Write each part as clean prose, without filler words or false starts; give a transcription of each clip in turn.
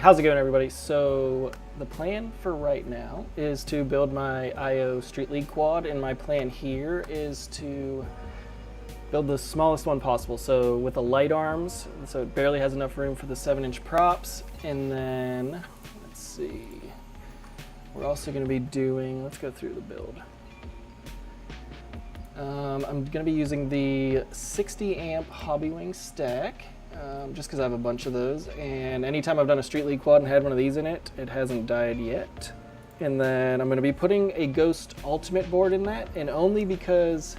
how's it going, everybody? So the plan for right now is to build my IO Street League quad, and my plan here is to build the smallest one possible. So with the light arms, so it barely has enough room for the 7-inch props. And then, let's see, we're also going to be doing, let's go through the build. I'm going to be using the 60 amp Hobbywing stack. Just because I have a bunch of those, and anytime I've done a Street League quad and had one of these in it, it hasn't died yet. And then I'm going to be putting a Ghost Ultimate board in that, and only because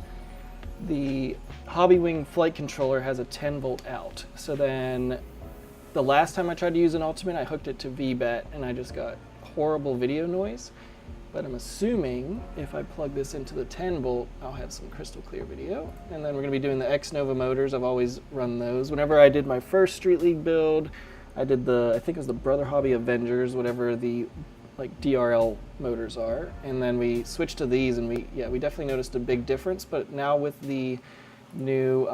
the Hobbywing flight controller has a 10 volt out. So then the last time I tried to use an Ultimate, I hooked it to VBAT and I just got horrible video noise. But I'm assuming if I plug this into the 10 volt, I'll have some crystal clear video. And then we're gonna be doing the X-Nova motors. I've always run those. Whenever I did my first Street League build, I did I think it was the Brother Hobby Avengers, whatever the like DRL motors are. And then we switched to these, and we definitely noticed a big difference. But now with the new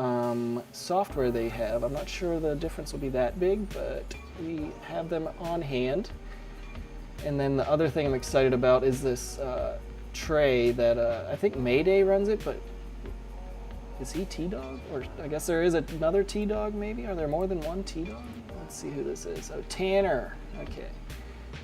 software they have, I'm not sure the difference will be that big, but we have them on hand. And then the other thing I'm excited about is this tray that I think Mayday runs it, but is he T-Dog? Or I guess there is another T-Dog maybe? Are there more than one T-Dog? Let's see who this is. Oh, Tanner. Okay.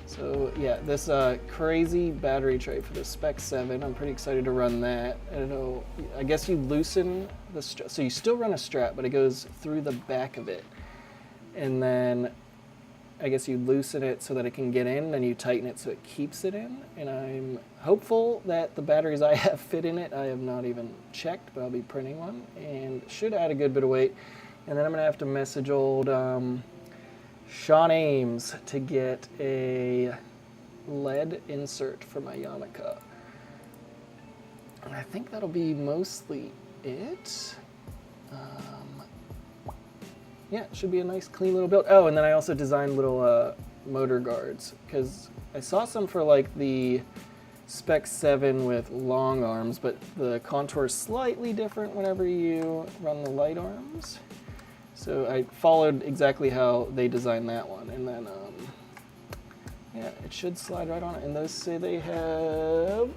So yeah, this crazy battery tray for the Spec 7. I'm pretty excited to run that. I don't know, I guess you loosen the strap. So you still run a strap, but it goes through the back of it. And then I guess you loosen it so that it can get in, and you tighten it so it keeps it in. And I'm hopeful that the batteries I have fit in it. I have not even checked, but I'll be printing one, and should add a good bit of weight. And then I'm gonna have to message old Sean Ames to get a lead insert for my Yamaka. And I think that'll be mostly it. Yeah, it should be a nice clean little build. Oh, and then I also designed little motor guards, because I saw some for like the Spec 7 with long arms, but the contour is slightly different whenever you run the light arms. So I followed exactly how they designed that one, and then yeah, it should slide right on it. And those say they have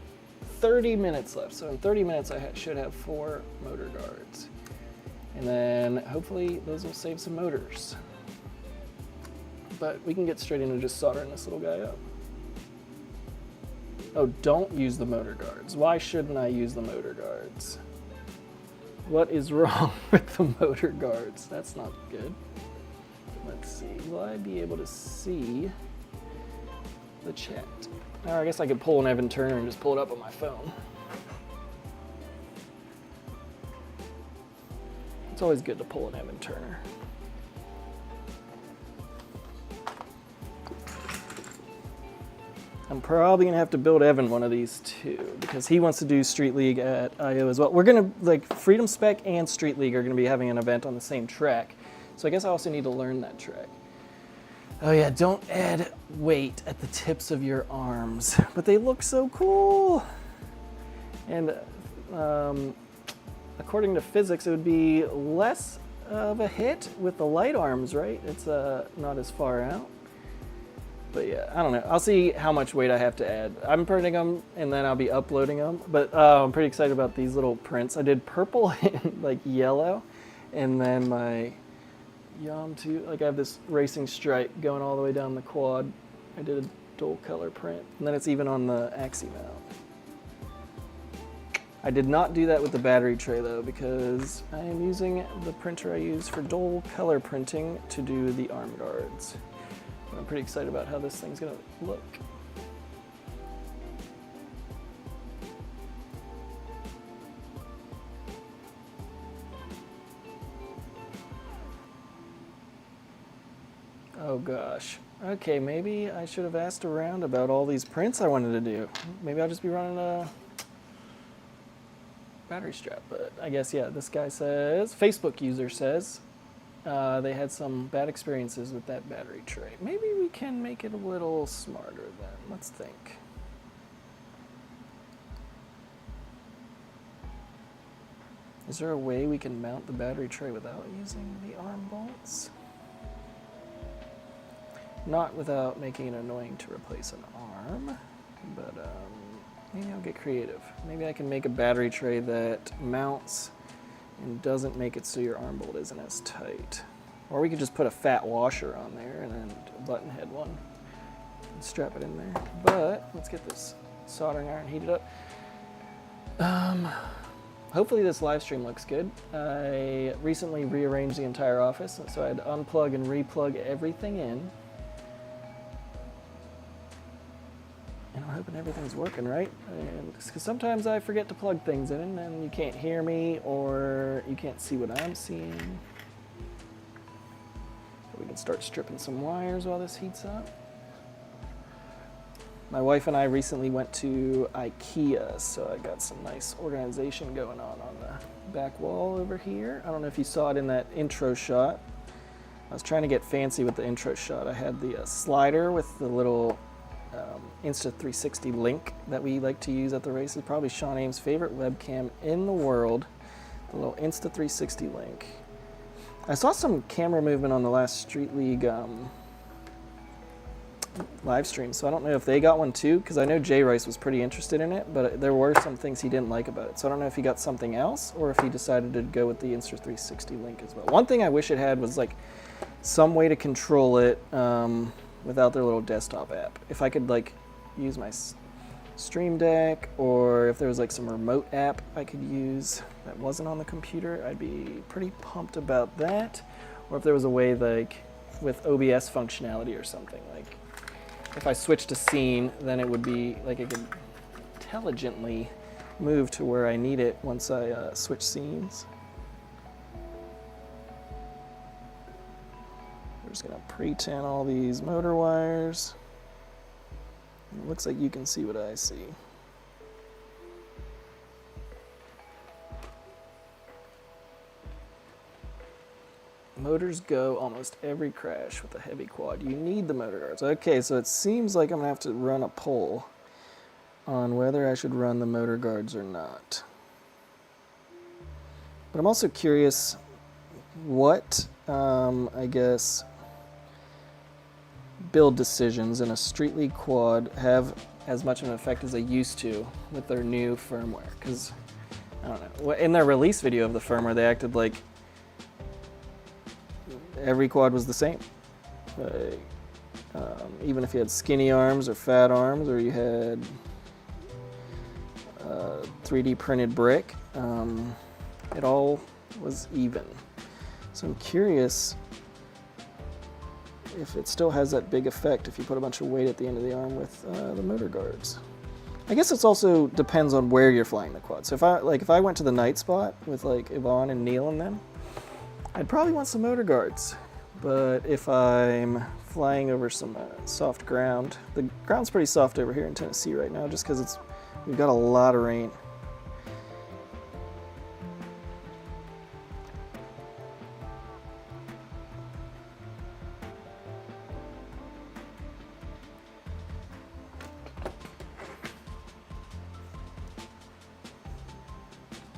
30 minutes left, so in 30 minutes I should have 4 motor guards. And then hopefully those will save some motors. But we can get straight into just soldering this little guy up. Oh, don't use the motor guards. Why shouldn't I use the motor guards? What is wrong with the motor guards? That's not good. Let's see, will I be able to see the chat? Or I guess I could pull an Evan Turner and just pull it up on my phone. It's always good to pull an Evan Turner. I'm probably gonna have to build Evan one of these too, because he wants to do Street League at IO as well. We're gonna, like, Freedom Spec and Street League are gonna be having an event on the same track. So I guess I also need to learn that track. Oh yeah, don't add weight at the tips of your arms, but they look so cool. And according to physics, it would be less of a hit with the light arms, right? It's not as far out. But yeah, I don't know. I'll see how much weight I have to add. I'm printing them, and then I'll be uploading them. But I'm pretty excited about these little prints. I did purple and like yellow, and then my Yam 2, like I have this racing stripe going all the way down the quad. I did a dual color print, and then it's even on the axi mount. I did not do that with the battery tray though, because I am using the printer I use for dual color printing to do the arm guards. I'm pretty excited about how this thing's gonna look. Oh gosh. Okay, maybe I should have asked around about all these prints I wanted to do. Maybe I'll just be running a battery strap, but I guess, yeah, this guy says, Facebook user says, they had some bad experiences with that battery tray. Maybe we can make it a little smarter then. Let's think. Is there a way we can mount the battery tray without using the arm bolts? Not without making it annoying to replace an arm, but maybe I'll get creative. Maybe I can make a battery tray that mounts and doesn't make it so your arm bolt isn't as tight. Or we could just put a fat washer on there and then a button head one and strap it in there. But let's get this soldering iron heated up. Hopefully this live stream looks good. I recently rearranged the entire office, so I had to unplug and replug everything in. And I'm hoping everything's working right. Because sometimes I forget to plug things in and you can't hear me or you can't see what I'm seeing. We can start stripping some wires while this heats up. My wife and I recently went to IKEA, so I got some nice organization going on the back wall over here. I don't know if you saw it in that intro shot. I was trying to get fancy with the intro shot. I had the slider with the little Insta360 link that we like to use at the races. Probably Sean Ames' favorite webcam in the world, the little Insta360 link. I saw some camera movement on the last Street League live stream, so I don't know if they got one too, because I know Jay Rice was pretty interested in it, but there were some things he didn't like about it. So I don't know if he got something else or if he decided to go with the Insta360 link as well. One thing I wish it had was like some way to control it without their little desktop app. If I could like use my Stream Deck, or if there was like some remote app I could use that wasn't on the computer, I'd be pretty pumped about that. Or if there was a way like with OBS functionality or something, like if I switched to scene, then it would be like it could intelligently move to where I need it once I switch scenes. We're just gonna pre-tin all these motor wires. It looks like you can see what I see. Motors go almost every crash with a heavy quad. You need the motor guards. Okay, so it seems like I'm gonna have to run a poll on whether I should run the motor guards or not. But I'm also curious what, I guess, build decisions in a Street League quad have as much of an effect as they used to with their new firmware. Because, I don't know, in their release video of the firmware, they acted like every quad was the same. Even if you had skinny arms or fat arms, or you had 3D printed brick, it all was even. So I'm curious if it still has that big effect if you put a bunch of weight at the end of the arm with the motor guards. I guess it also depends on where you're flying the quad. So if I went to the night spot with like Yvonne and Neil and them, I'd probably want some motor guards. But if I'm flying over some soft ground, the ground's pretty soft over here in Tennessee right now just because we've got a lot of rain.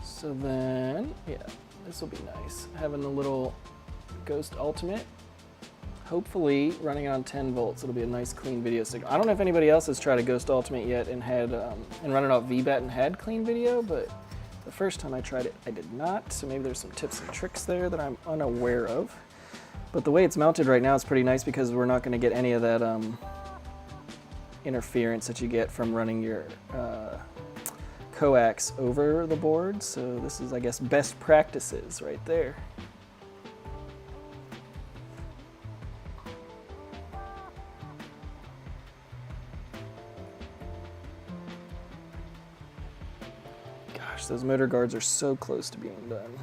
So then, yeah, this will be nice. Having a little Ghost Ultimate, hopefully running on 10 volts. It'll be a nice clean video signal. I don't know if anybody else has tried a Ghost Ultimate yet and had and run it off VBAT and had clean video, but the first time I tried it, I did not. So maybe there's some tips and tricks there that I'm unaware of. But the way it's mounted right now is pretty nice because we're not going to get any of that interference that you get from running your coax over the board. So this is, I guess, best practices right there. Gosh, those motor guards are so close to being done.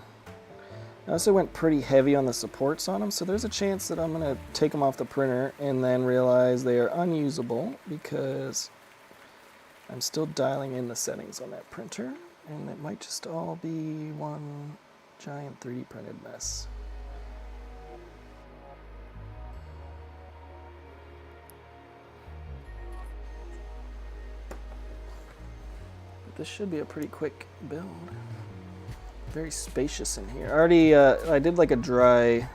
I also went pretty heavy on the supports on them, so there's a chance that I'm going to take them off the printer and then realize they are unusable because I'm still dialing in the settings on that printer, and it might just all be one giant 3D printed mess. But this should be a pretty quick build. Very spacious in here. I did like a dry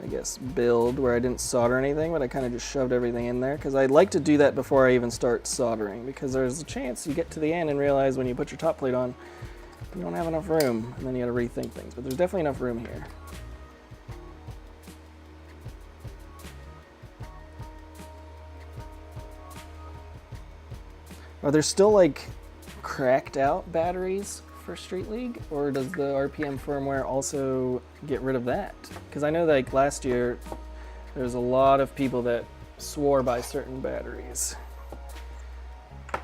I guess, build where I didn't solder anything, but I kind of just shoved everything in there because I like to do that before I even start soldering, because there's a chance you get to the end and realize when you put your top plate on, you don't have enough room, and then you got to rethink things. But there's definitely enough room here. Are there still like cracked out batteries for Street League, or does the RPM firmware also get rid of that? Because I know like last year there's a lot of people that swore by certain batteries. I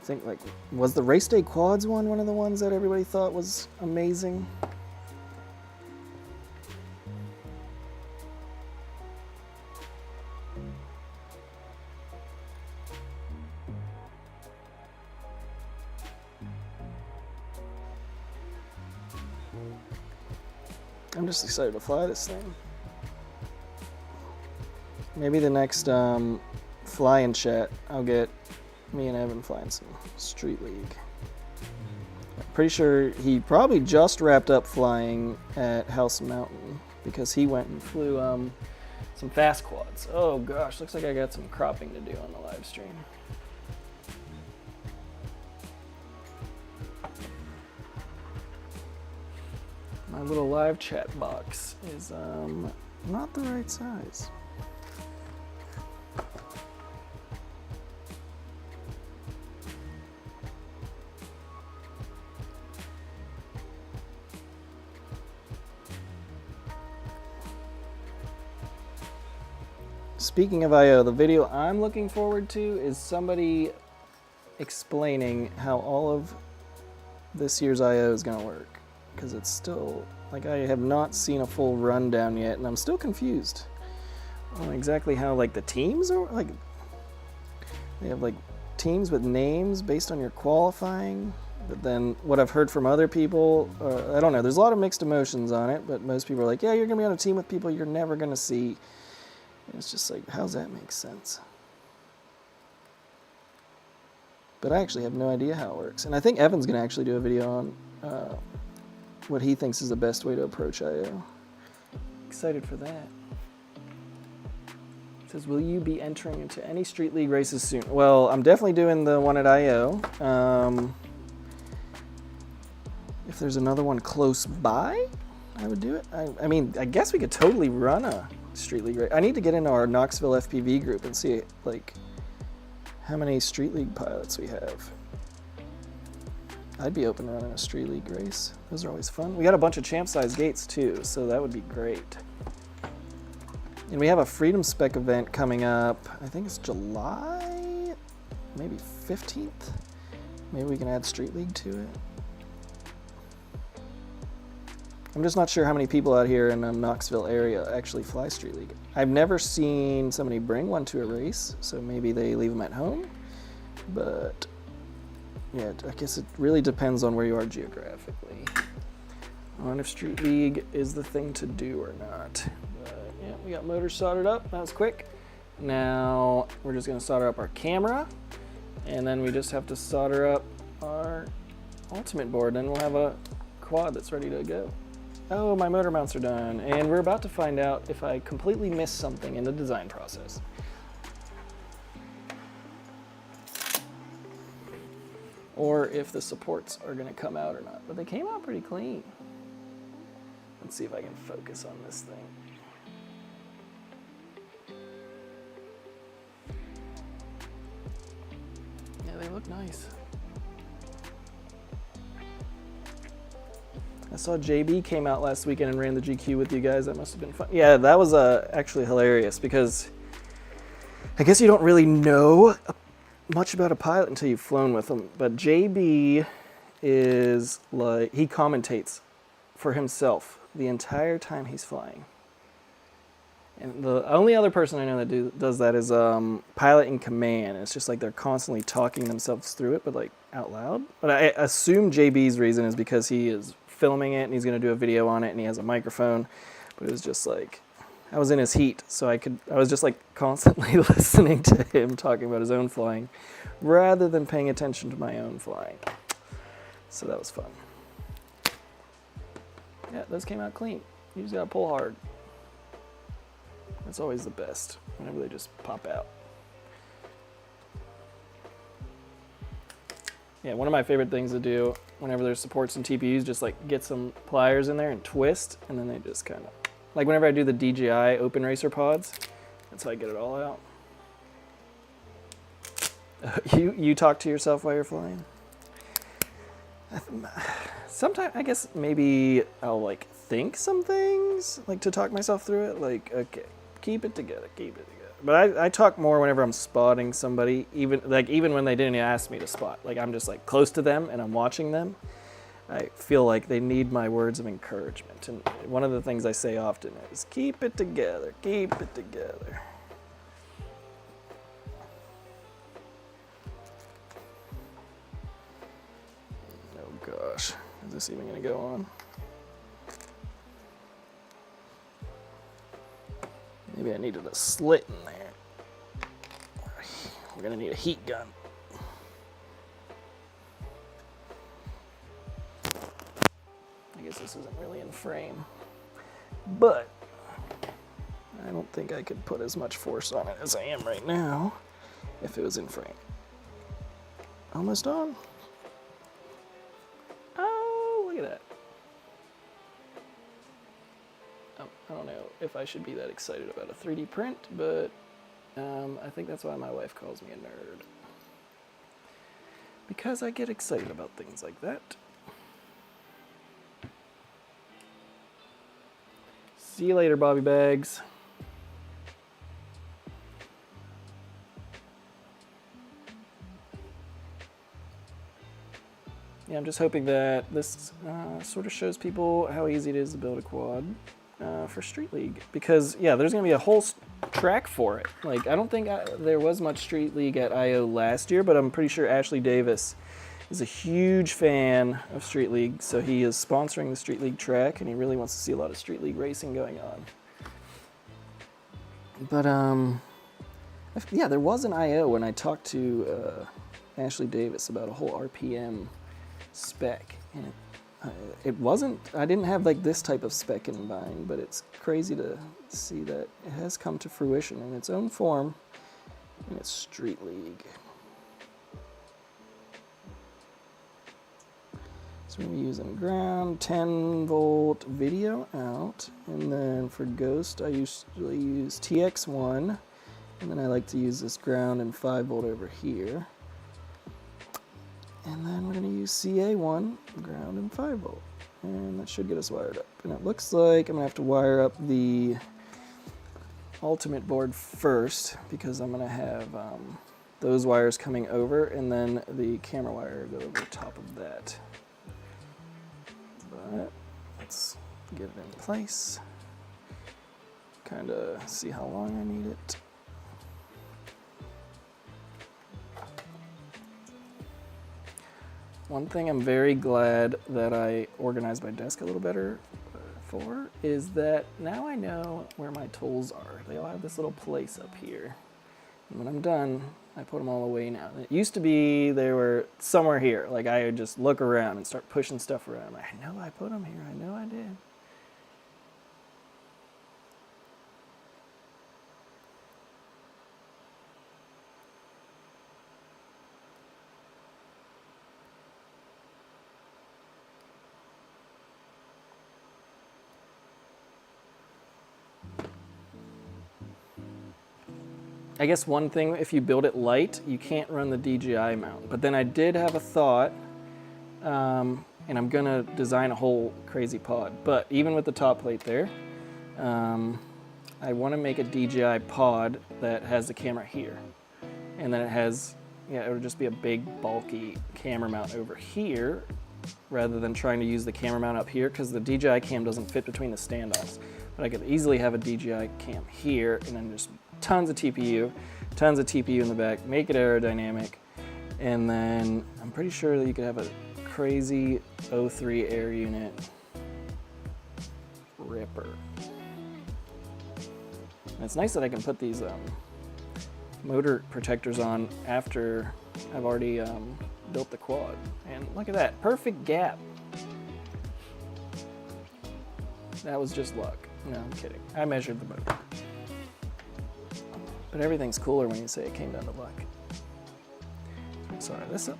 think like, was the Race Day Quads one of the ones that everybody thought was amazing? I'm just excited to fly this thing. Maybe the next fly-in chat, I'll get me and Evan flying some Street League. I'm pretty sure he probably just wrapped up flying at House Mountain because he went and flew some fast quads. Oh gosh, looks like I got some cropping to do on the live stream. My little live chat box is not the right size. Speaking of I/O, the video I'm looking forward to is somebody explaining how all of this year's I/O is going to work. Because it's still, like, I have not seen a full rundown yet, and I'm still confused on exactly how, like, the teams are, like, they have, like, teams with names based on your qualifying, but then what I've heard from other people, I don't know, there's a lot of mixed emotions on it, but most people are like, yeah, you're going to be on a team with people you're never going to see. And it's just like, how's that make sense? But I actually have no idea how it works. And I think Evan's going to actually do a video on what he thinks is the best way to approach I/O. Excited for that. It says, will you be entering into any Street League races soon? Well, I'm definitely doing the one at I/O. If there's another one close by, I would do it. I mean, I guess we could totally run a Street League race. I need to get into our Knoxville FPV group and see, like, how many Street League pilots we have. I'd be open to running a Street League race. Those are always fun. We got a bunch of champ-size gates too, so that would be great. And we have a Freedom Spec event coming up. I think it's July, maybe 15th. Maybe we can add Street League to it. I'm just not sure how many people out here in the Knoxville area actually fly Street League. I've never seen somebody bring one to a race, so maybe they leave them at home, but yeah, I guess it really depends on where you are geographically, on if Street League is the thing to do or not. But yeah, we got motors soldered up. That was quick. Now we're just going to solder up our camera, and then we just have to solder up our ultimate board. Then we'll have a quad that's ready to go. Oh, my motor mounts are done, and we're about to find out if I completely missed something in the design process. Or if the supports are going to come out or not. But they came out pretty clean. Let's see if I can focus on this thing. Yeah, they look nice. I saw JB came out last weekend and ran the GQ with you guys. That must have been fun. Yeah, that was actually hilarious because I guess you don't really know much about a pilot until you've flown with them, but JB is like, he commentates for himself the entire time he's flying. And the only other person I know that does that is Pilot in Command. It's just like they're constantly talking themselves through it, but like out loud. But I assume JB's reason is because he is filming it and he's going to do a video on it and he has a microphone. But it was just like, I was in his heat, so I was just like constantly listening to him talking about his own flying rather than paying attention to my own flying. So that was fun. Yeah, those came out clean. You just gotta pull hard. That's always the best, whenever they just pop out. Yeah, one of my favorite things to do whenever there's supports and TPUs, just like get some pliers in there and twist, and then they just kind of, like whenever I do the DJI Open Racer pods, that's how I get it all out. You talk to yourself while you're flying? Sometimes, I guess maybe I'll like think some things, like to talk myself through it, like, okay, keep it together, keep it together. But I talk more whenever I'm spotting somebody, even when they didn't ask me to spot. Like I'm just like close to them and I'm watching them. I feel like they need my words of encouragement. And one of the things I say often is, keep it together, keep it together. Oh gosh, is this even gonna go on? Maybe I needed a slit in there. We're gonna need a heat gun. I guess this isn't really in frame, but I don't think I could put as much force on it as I am right now if it was in frame. Almost on. Oh, look at that. I don't know if I should be that excited about a 3D print, but I think that's why my wife calls me a nerd. Because I get excited about things like that. See you later, Bobby Bags. Yeah, I'm just hoping that this sort of shows people how easy it is to build a quad for Street League. Because, yeah, there's going to be a whole track for it. Like, I don't think there was much Street League at I.O. last year, but I'm pretty sure Ashley Davis is a huge fan of Street League, so he is sponsoring the Street League track, and he really wants to see a lot of Street League racing going on. But, yeah, there was an I.O. when I talked to Ashley Davis about a whole RPM spec, and it wasn't, I didn't have like this type of spec in mind, but it's crazy to see that it has come to fruition in its own form in its Street League. So we're going to be using ground, 10 volt video out, and then for Ghost I usually use TX1, and then I like to use this ground and 5 volt over here. And then we're going to use CA1, ground and 5 volt. And that should get us wired up. And it looks like I'm going to have to wire up the ultimate board first, because I'm going to have those wires coming over, and then the camera wire go over the top of that. But let's get it in place. Kind of see how long I need it. One thing I'm very glad that I organized my desk a little better for is that now I know where my tools are. They all have this little place up here. And when I'm done, I put them all away now. It used to be they were somewhere here. Like I would just look around and start pushing stuff around. I know I put them here. I know I did. I guess one thing, if you build it light, you can't run the DJI mount. But then I did have a thought, and I'm gonna design a whole crazy pod. But even with the top plate there, I wanna make a DJI pod that has the camera here. And then it has, yeah, it would just be a big bulky camera mount over here, rather than trying to use the camera mount up here, because the DJI cam doesn't fit between the standoffs. But I could easily have a DJI cam here, and then just tons of TPU in the back, make it aerodynamic, and then I'm pretty sure that you could have a crazy O3 air unit ripper. And it's nice that I can put these motor protectors on after I've already built the quad. And look at that, perfect gap. That was just luck. No, I'm kidding. I measured the motor. But everything's cooler when you say it came down to luck. Sorry, this up.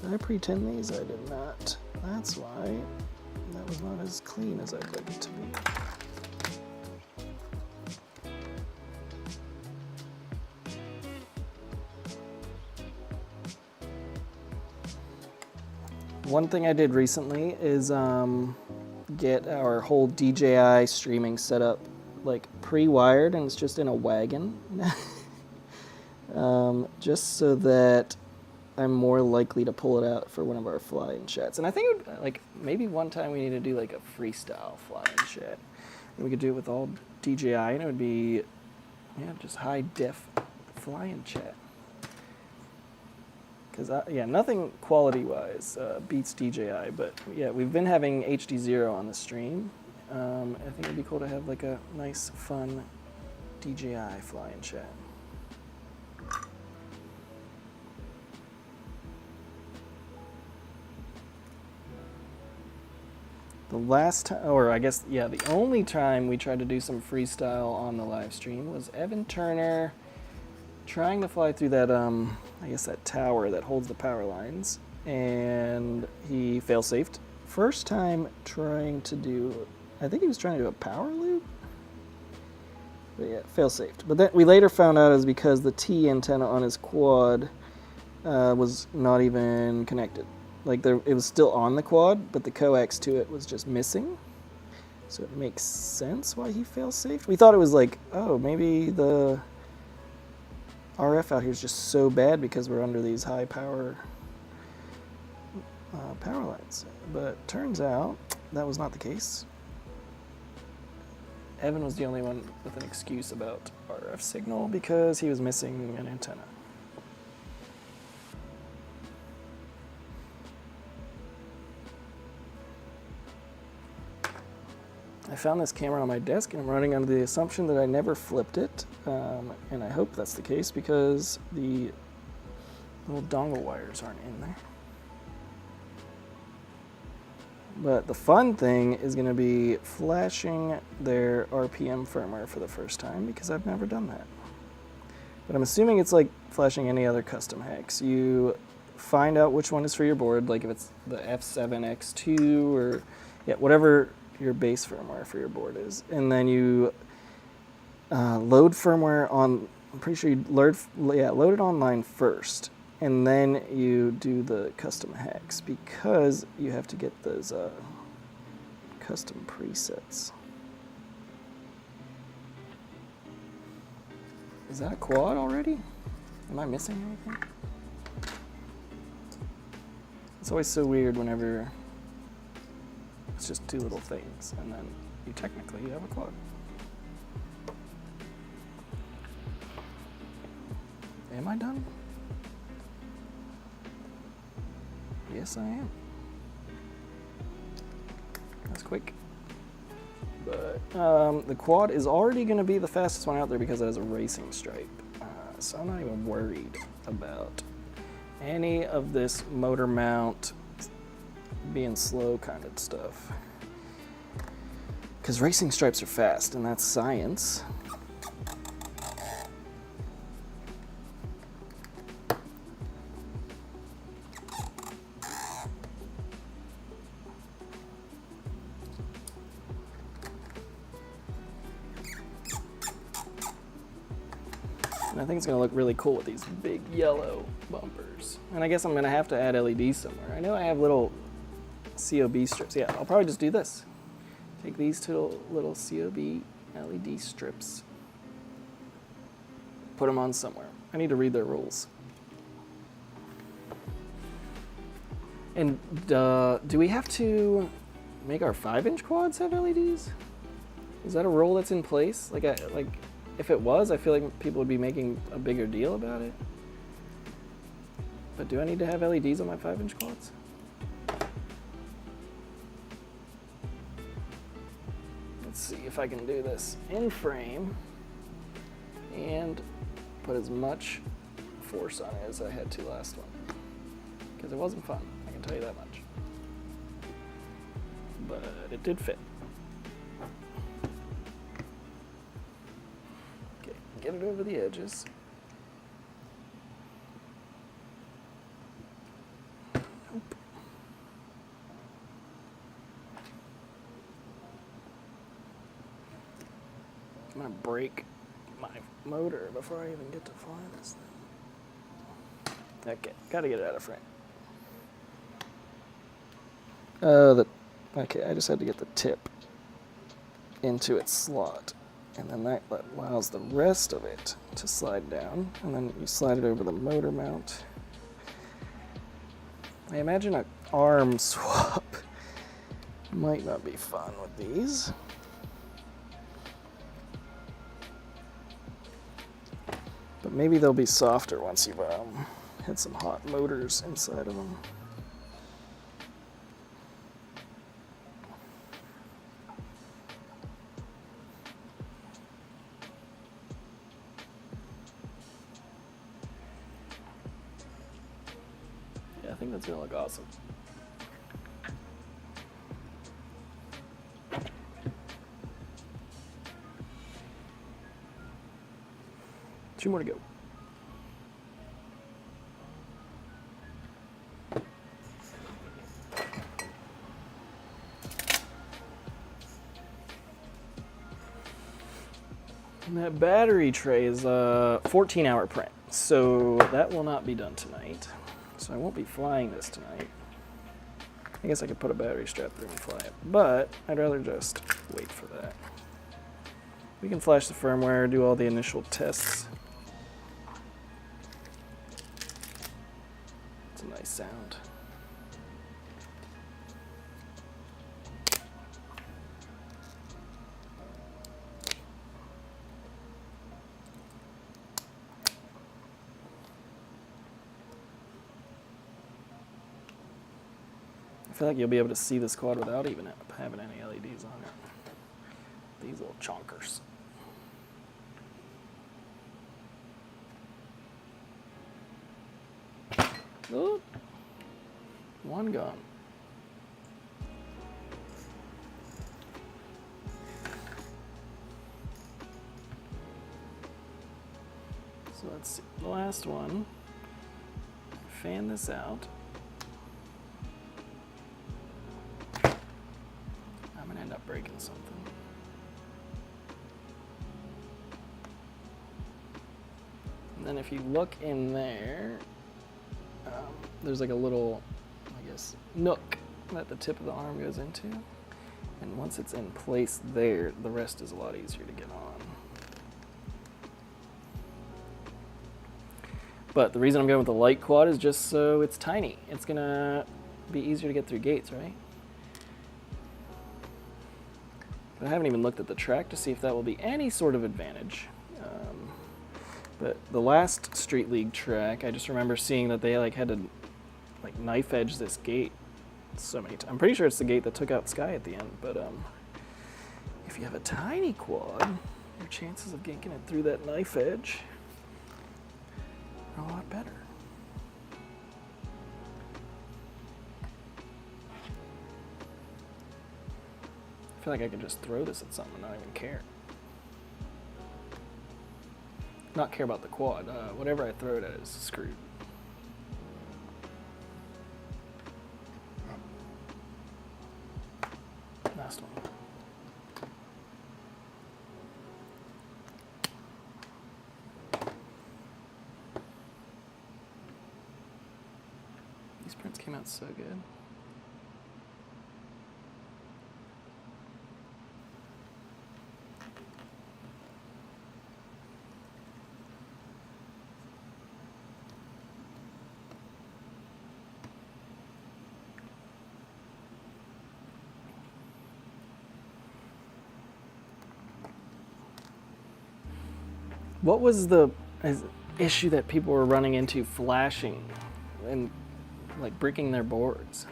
Did I pretend these? I did not. That's why that was not as clean as I'd like it to be. One thing I did recently is get our whole DJI streaming set up like pre-wired, and it's just in a wagon. Just so that I'm more likely to pull it out for one of our fly-in chats. And I think it would, like, maybe one time we need to do like a freestyle fly-in chat. And we could do it with all DJI, and it would be, yeah, just high def fly-in chat. Because, yeah, nothing quality-wise beats DJI, but yeah, we've been having HD0 on the stream. I think it'd be cool to have like a nice, fun DJI fly-in chat. The last time, or I guess, yeah, the only time we tried to do some freestyle on the live stream was Evan Turner trying to fly through that, I guess that tower that holds the power lines, and he fail-safed. First time trying to do, I think he was trying to do a power loop? But yeah, fail-safed. But then we later found out it was because the T antenna on his quad was not even connected. Like, it was still on the quad, but the coax to it was just missing. So it makes sense why he fail-safed. We thought it was like, oh, maybe the RF out here is just so bad because we're under these high power power lines. But turns out that was not the case. Evan was the only one with an excuse about RF signal because he was missing an antenna. I found this camera on my desk, and I'm running under the assumption that I never flipped it, and I hope that's the case because the little dongle wires aren't in there. But the fun thing is going to be flashing their RPM firmware for the first time because I've never done that. But I'm assuming it's like flashing any other custom hex. You find out which one is for your board, like if it's the F7X2 or yeah, whatever your base firmware for your board is, and then you load firmware on. I'm pretty sure you load it online first, and then you do the custom hex because you have to get those custom presets. Is that a quad already? Am I missing anything? It's always so weird whenever it's just two little things, and then you technically have a quad. Am I done? Yes, I am. That's quick. But the quad is already going to be the fastest one out there because it has a racing stripe. So I'm not even worried about any of this motor mount being slow kind of stuff. Because racing stripes are fast, and that's science. And I think it's going to look really cool with these big yellow bumpers. And I guess I'm going to have to add LEDs somewhere. I know I have little COB strips. Yeah, I'll probably just do this. Take these two little COB LED strips, put them on somewhere. I need to read their rules. And do we have to make our 5-inch quads have LEDs? Is that a rule that's in place? Like if it was, I feel like people would be making a bigger deal about it. But do I need to have LEDs on my 5-inch quads? Let's see if I can do this in frame and put as much force on it as I had to last one. Because it wasn't fun, I can tell you that much. But it did fit. Okay, get it over the edges. Nope. I'm gonna break my motor before I even get to fly this thing. Okay, gotta get it out of frame. Okay, I just had to get the tip into its slot, and then that allows the rest of it to slide down, and then you slide it over the motor mount. I imagine an arm swap might not be fun with these. But maybe they'll be softer once you've had some hot motors inside of them. Yeah, I think that's gonna look awesome. Two more to go. And that battery tray is a 14-hour print, so that will not be done tonight. So I won't be flying this tonight. I guess I could put a battery strap through and fly it, but I'd rather just wait for that. We can flash the firmware, do all the initial tests. It's a nice sound. I feel like you'll be able to see this quad without even having any LEDs on it. These little chonkers. Oh, one gone. So let's see, the last one. Fan this out. I'm gonna end up breaking something. And then if you look in there, there's like a little, I guess, nook that the tip of the arm goes into. And once it's in place there, the rest is a lot easier to get on. But the reason I'm going with the light quad is just so it's tiny. It's gonna be easier to get through gates, right? But I haven't even looked at the track to see if that will be any sort of advantage. But the last Street League track, I just remember seeing that they had to knife edge this gate so many times. I'm pretty sure it's the gate that took out Sky at the end, but if you have a tiny quad, your chances of ganking it through that knife edge are a lot better. I feel like I could just throw this at something and not even care. Not care about the quad. Whatever I throw it at is screwed. Last one. These prints came out so good. What was the issue that people were running into flashing and like breaking their boards?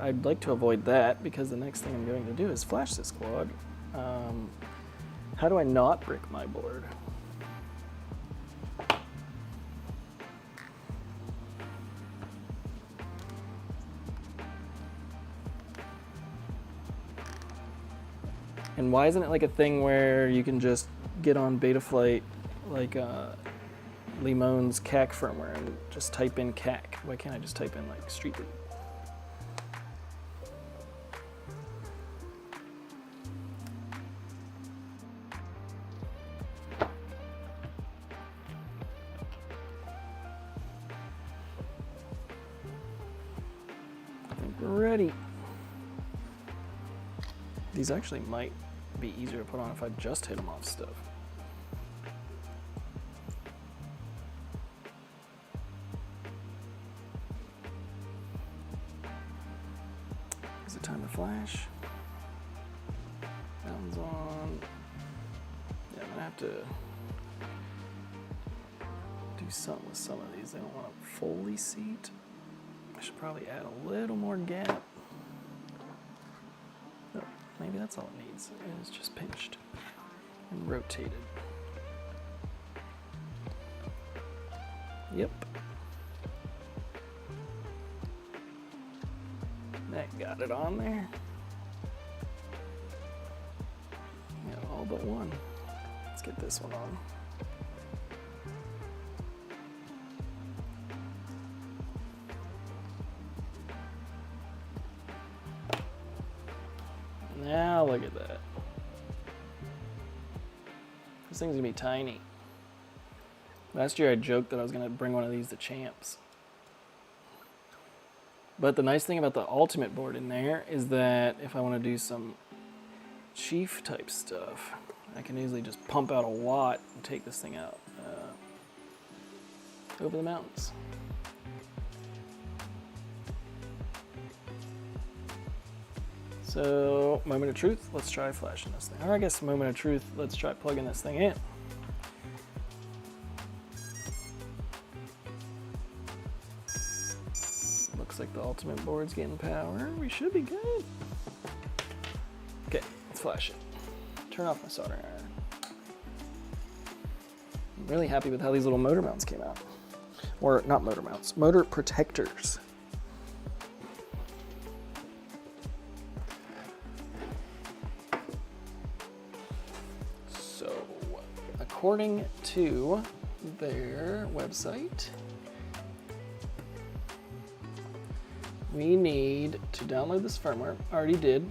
I'd like to avoid that because the next thing I'm going to do is flash this quad. How do I not brick my board? And why isn't it like a thing where you can just get on Betaflight like Limone's CAC firmware and just type in CAC? Why can't I just type in like Street League? I think we're ready. These actually might be easier to put on if I just hit them off stuff. Is it time to flash? That one's on. Yeah, I'm gonna have to do something with some of these. They don't want to fully seat. I should probably add a little more gap. Maybe that's all it needs. It's just pinched and rotated. Yep. That got it on there. Yeah, all but one. Let's get this one on. Now look at that. This thing's gonna be tiny. Last year I joked that I was gonna bring one of these to Champs. But the nice thing about the Ultimate board in there is that if I wanna do some Chief type stuff, I can easily just pump out a watt and take this thing out over the mountains. So, moment of truth, let's try flashing this thing. Or I guess moment of truth, let's try plugging this thing in. Looks like the Ultimate board's getting power. We should be good. Okay, let's flash it. Turn off my soldering iron. I'm really happy with how these little motor mounts came out. Or not motor mounts, motor protectors. According to their website, we need to download this firmware. I already did.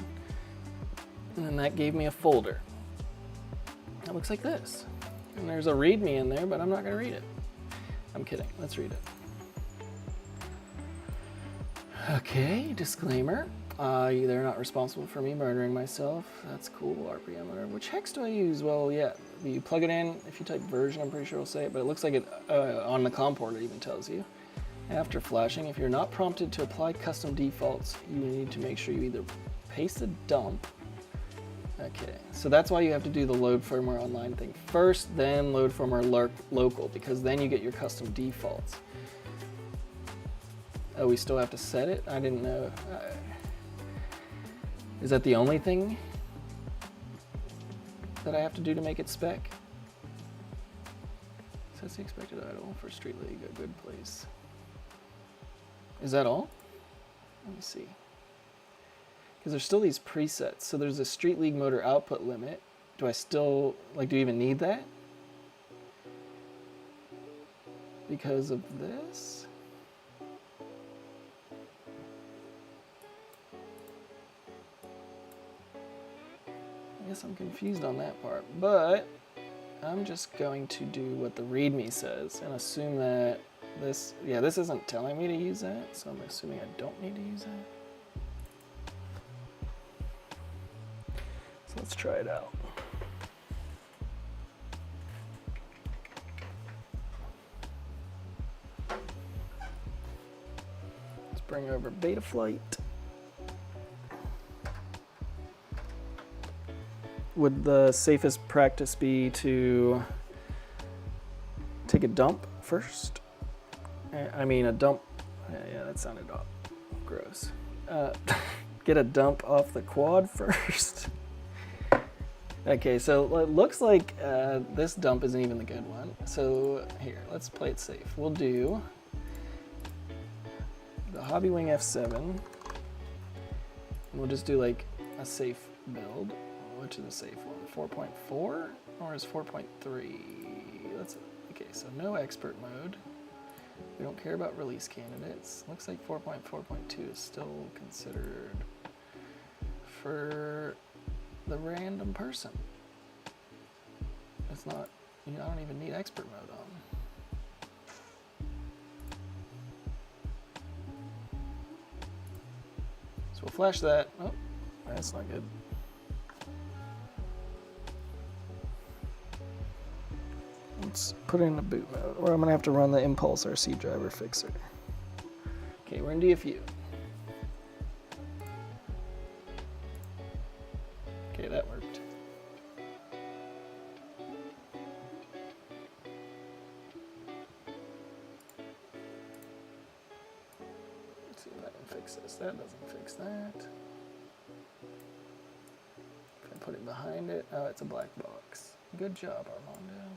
And then that gave me a folder. It looks like this. And there's a README in there, but I'm not going to read it. I'm kidding. Let's read it. Okay, disclaimer. They're not responsible for me murdering myself. That's cool, RPM, whatever. Which hex do I use? Well, yeah, you plug it in. If you type version, I'm pretty sure it'll say it, but it looks like it on the COM port it even tells you. After flashing, if you're not prompted to apply custom defaults, you need to make sure you either paste a dump. Okay, so that's why you have to do the load firmware online thing first, then load firmware local, because then you get your custom defaults. Oh, we still have to set it? I didn't know. Is that the only thing that I have to do to make it spec? Sets the expected idle for Street League, a good place. Is that all? Let me see. Because there's still these presets. So there's a Street League motor output limit. Do I still, like, do you even need that? Because of this? I guess I'm confused on that part, but I'm just going to do what the README says and assume that this, yeah, this isn't telling me to use that, so I'm assuming I don't need to use that. So let's try it out. Let's bring over Betaflight. Would the safest practice be to take a dump first. I mean a dump. Yeah, that sounded gross. Get a dump off the quad first. Okay, so it looks like this dump isn't even the good one. So here, let's play it safe. We'll do the Hobbywing F7. And we'll just do like a safe build. Which is a safe one? 4.4 or is 4.3? Okay, so no expert mode. We don't care about release candidates. Looks like 4.4.2 is still considered for the random person. It's not, I don't even need expert mode on. So we'll flash that. Oh, that's not good. Let's put it in a boot mode, or I'm gonna have to run the Impulse RC driver fixer. Okay, we're in DFU. Okay, that worked. Let's see if I can fix this. That doesn't fix that. If I put it behind it, oh, it's a black box. Good job, Armando.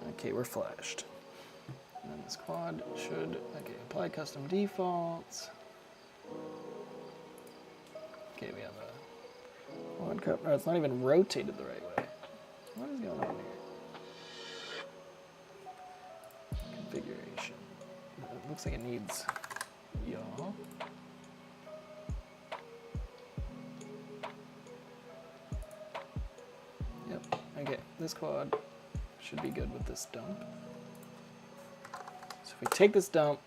Okay, we're flashed. And then this quad should, okay, apply custom defaults. Okay, we have a quad cup. No, it's not even rotated the right way. What is going on here? Configuration. It looks like it needs yaw. Yep, okay, this quad should be good with this dump. So if we take this dump,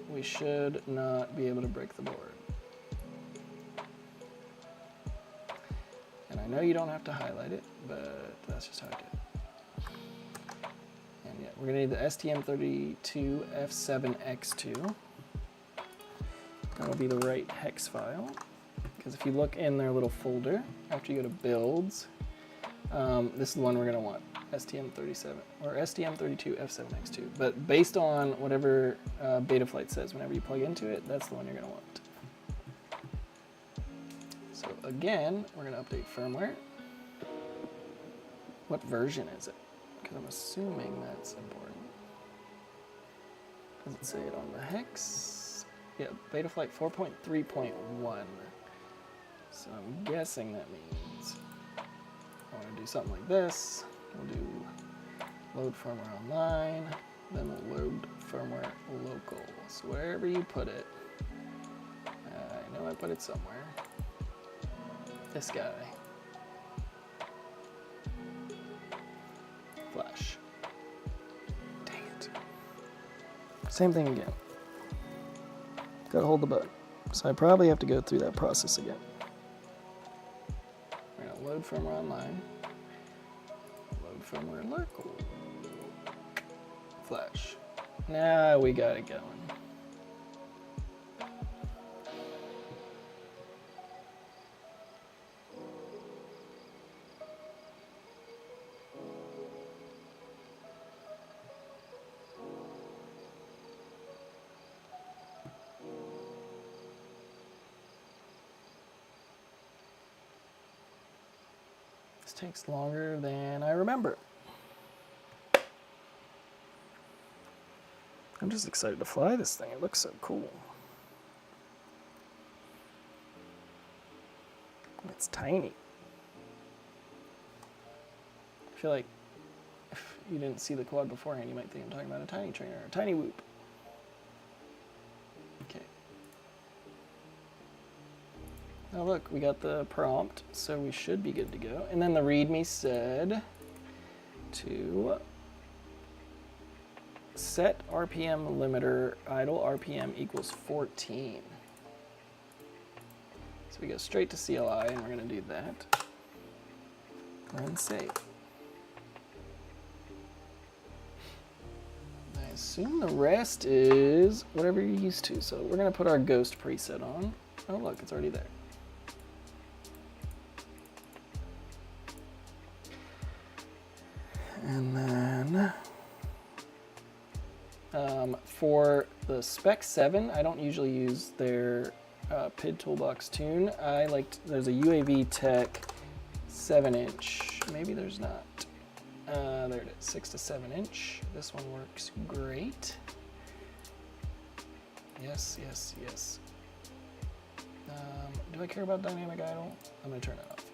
we should not be able to break the board. And I know you don't have to highlight it, but that's just how I do it. And yeah, we're gonna need the STM32F7X2. That'll be the right hex file. Because if you look in their little folder, after you go to builds, this is the one we're gonna want. STM37 or STM32F7X2, but based on whatever Betaflight says, whenever you plug into it, that's the one you're going to want. So again, we're going to update firmware. What version is it? Because I'm assuming that's important. Does it say it on the hex? Yeah, Betaflight 4.3.1. So I'm guessing that means I want to do something like this. We'll do load firmware online, then we'll load firmware local. So wherever you put it, I know I put it somewhere. This guy. Flash. Dang it. Same thing again. Gotta hold the button. So I probably have to go through that process again. We're gonna load firmware online. Firmware local. Flash. Now we got it going. This takes longer than I remember. I'm just excited to fly this thing. It looks so cool. It's tiny. I feel like if you didn't see the quad beforehand, you might think I'm talking about a tiny trainer, a tiny whoop. Okay. Now look, we got the prompt, so we should be good to go. And then the README said to set RPM limiter idle RPM equals 14. So we go straight to CLI and we're going to do that. Run save. I assume the rest is whatever you're used to. So we're gonna put our ghost preset on. Oh look, it's already there. And then for the Spec 7, I don't usually use their PID Toolbox tune. There's a UAV Tech 7-inch. Maybe there's not. There it is, 6 to 7 inch. This one works great. Yes, yes, yes. Do I care about dynamic idle? I'm gonna turn it off.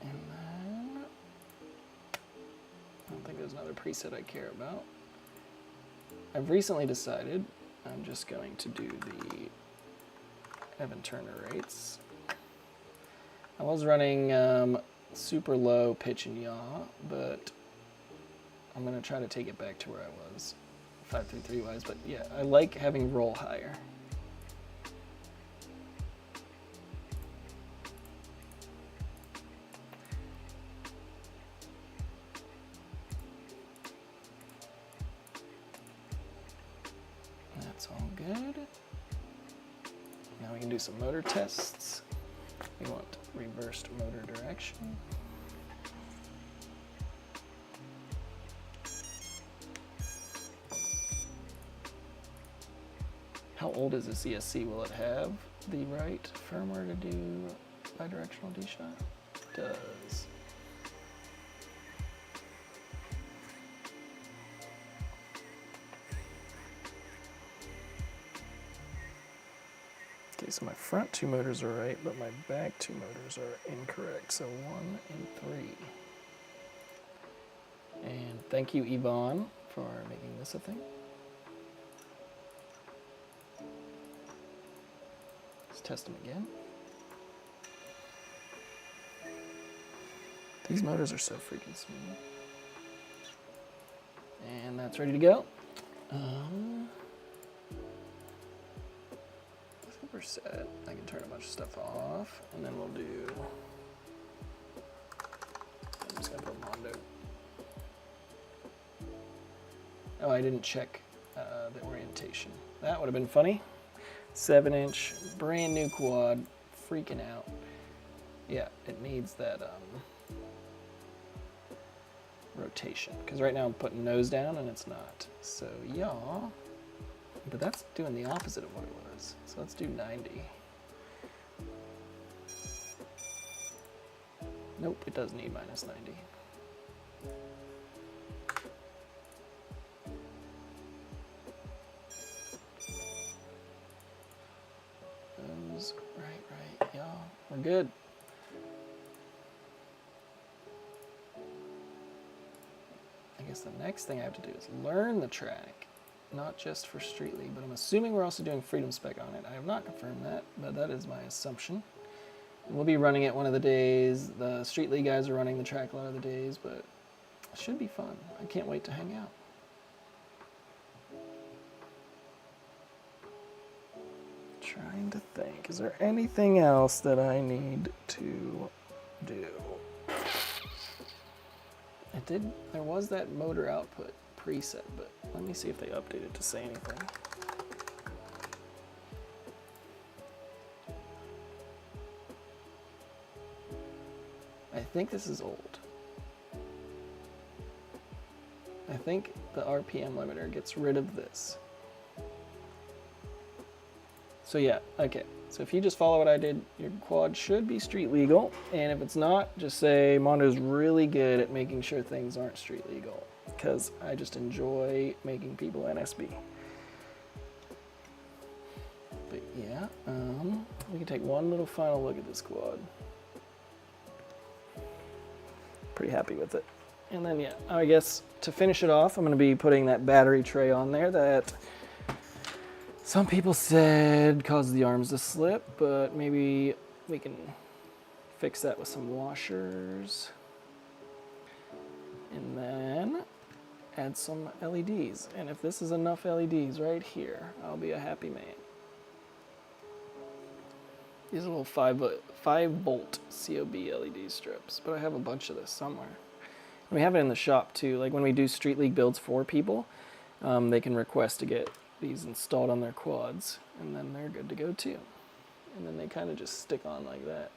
And then, I don't think there's another preset I care about. I've recently decided I'm just going to do the Evan Turner rates. I was running super low pitch and yaw, but I'm going to try to take it back to where I was 533 wise. But yeah, I like having roll higher. That's all good. Now we can do some motor tests. We want reversed motor direction. How old is this ESC? Will it have the right firmware to do bidirectional D-shot? It does. Okay, so my front two motors are right, but my back two motors are incorrect. So 1 and 3. And thank you, Yvonne, for making this a thing. Let's test them again. These motors are so freaking smooth. And that's ready to go. We're set. I can turn a bunch of stuff off, and then we'll do. I'm just gonna put Mondo. Oh, I didn't check the orientation. That would have been funny. 7-inch, brand new quad, freaking out. Yeah, it needs that rotation, because right now I'm putting nose down and it's not. So yeah, but that's doing the opposite of what it was. So let's do 90. Nope, it does need minus 90. Those, right, yeah, we're good. I guess the next thing I have to do is learn the track, not just for Street League, but I'm assuming we're also doing Freedom Spec on it. I have not confirmed that, but that is my assumption. We'll be running it one of the days. The Street League guys are running the track a lot of the days, but it should be fun. I can't wait to hang out. Trying to think, is there anything else that I need to do? There was that motor output preset, but let me see if they updated to say anything. I think this is old. I think the RPM limiter gets rid of this. So yeah, okay. So if you just follow what I did, your quad should be street legal. And if it's not, just say Mondo's really good at making sure things aren't street legal, because I just enjoy making people NSB. But yeah, we can take one little final look at this quad. Pretty happy with it. And then yeah, I guess to finish it off, I'm gonna be putting that battery tray on there that some people said caused the arms to slip, but maybe we can fix that with some washers. And then add some LEDs. And if this is enough LEDs right here, I'll be a happy man. These are little 5-volt COB LED strips, but I have a bunch of this somewhere. We have it in the shop too. Like when we do Street League builds for people, they can request to get these installed on their quads, and then they're good to go too. And then they kind of just stick on like that.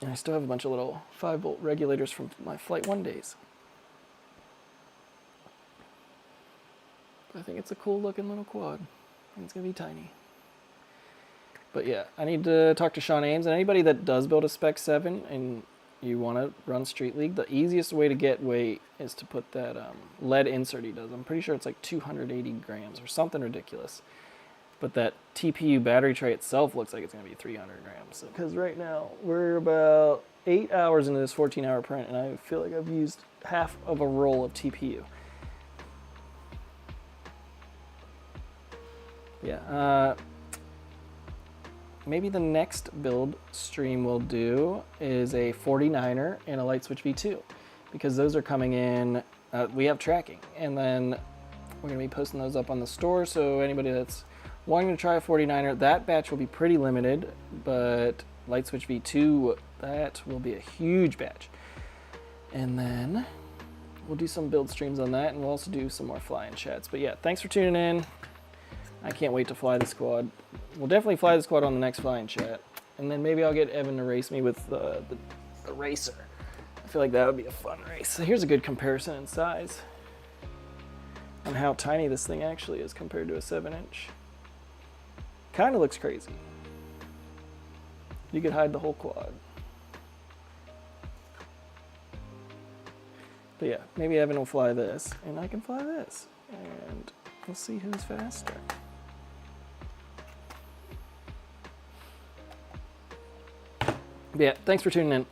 And I still have a bunch of little 5-volt regulators from my Flight 1 days. But I think it's a cool looking little quad. And it's gonna be tiny. But yeah, I need to talk to Sean Ames, and anybody that does build a Spec 7 and you want to run Street League, the easiest way to get weight is to put that lead insert he does. I'm pretty sure it's like 280 grams or something ridiculous. But that TPU battery tray itself looks like it's going to be 300 grams. Because right now, we're about 8 hours into this 14-hour print, and I feel like I've used half of a roll of TPU. Yeah, maybe the next build stream we'll do is a 49er and a Light Switch V2, because those are coming in, we have tracking, and then we're going to be posting those up on the store, so anybody that's wanting to try a 49er, that batch will be pretty limited, but Light Switch V2, that will be a huge batch. And then we'll do some build streams on that, and we'll also do some more flying chats. But yeah, thanks for tuning in. I can't wait to fly the squad. We'll definitely fly the squad on the next flying chat. And then maybe I'll get Evan to race me with the racer. I feel like that would be a fun race. So here's a good comparison in size on how tiny this thing actually is compared to a 7-inch. Kind of looks crazy. You could hide the whole quad. But yeah, maybe Evan will fly this, and I can fly this. And we'll see who's faster. But yeah, thanks for tuning in.